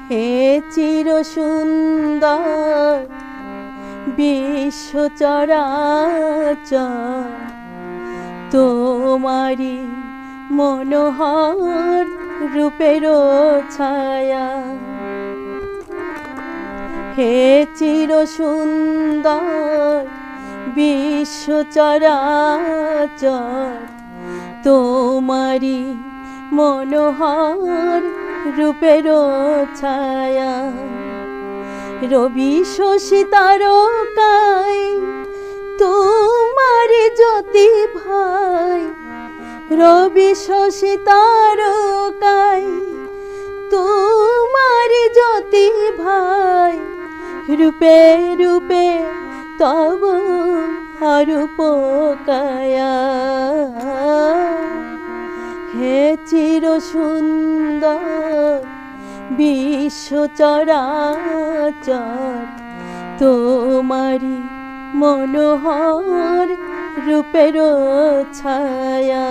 হে চির সুন্দর বিশ্ব চরাচর তোমারি মনোহর রূপের ছায়া। হে চির সুন্দর বিশ্ব চরাচর তোমারি মনোহর রূপের ছায়া। রবি শশী তারকায় তোমার জ্যোতি ভাই, রবি শশী তারকায় তোমার জ্যোতি ভাই, রূপে রূপে তব অরূপ কায়া। হে চির সুন্দর বিশ্ব চরাচর তোমারি মনোহর রূপের ছায়া।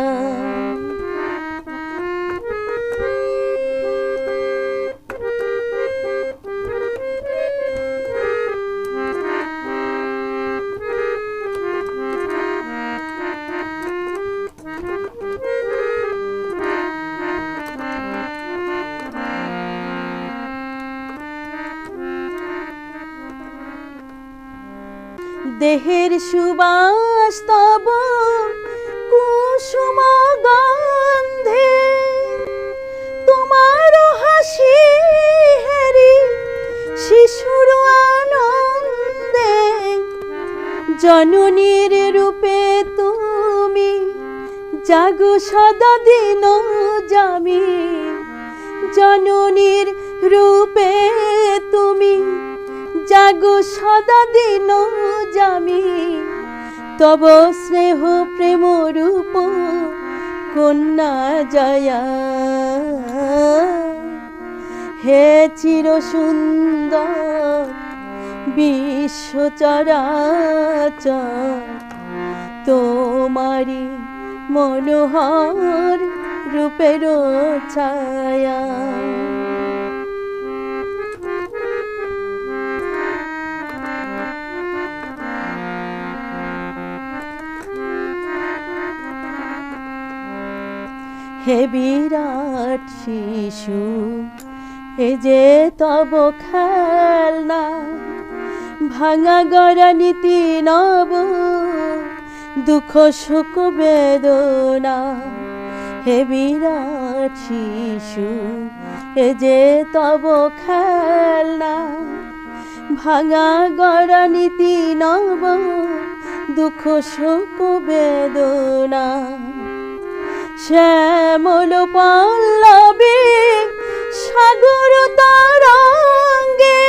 দেহের সুবাস তব কুসুম গন্ধে, তোমার হাসি হেরি শিশুর আনন্দে। জননীর রূপে তুমি জাগো সদা দিন জামি, জননীর রূপে তুমি জাগো সদা দিন জামি। তব স্নেহ প্রেম রূপ কন্যা জয়া। হে চির সুন্দর বিশ্ব চরাচর তোমারি মনোহর রূপের ছায়া। হে বিরাট শিশু এ যে তব খেলনা, ভাঙা গড়া নীতি নব দুঃখ সুখ বেদনা। হে বিরাট শিশু এ যে তব খেলনা, ভাঙা গড়া নীতি নব দুঃখ সুখ বেদনা। শ্যামল পল্লবে সাগর তরঙ্গে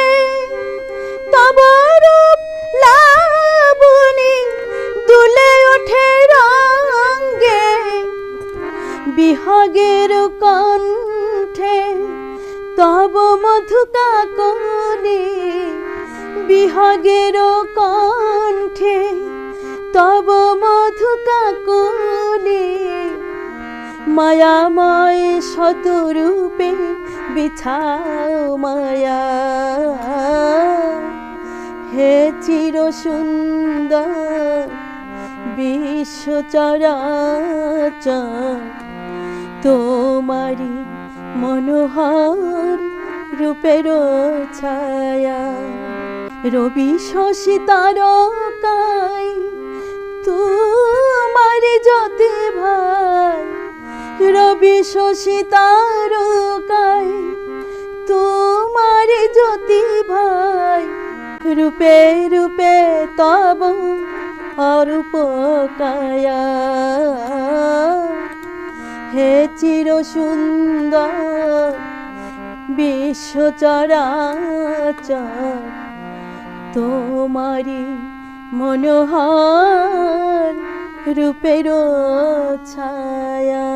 তব রূপ লাবণী দুলে ওঠে রঙ্গে। বিহগের কণ্ঠে তব মধু কাকলি, বিহগের কণ্ঠে তব মধু কাকলি। মায়াময় শতরূপে বিছাও মায়া। হে চির সুন্দর বিশ্ব চরাচর তোমারি মনোহর রূপের ছায়া। রবি শশী তারকায় তোমার জ্যোতি ভাই, রবি শশী তারকায় তোমার জ্যোতি ভাই, রূপে রূপে তব অরূপ কায়া। হে চির সুন্দর বিশ্ব চরাচর তোমারি মনোহর রূপের ছায়া।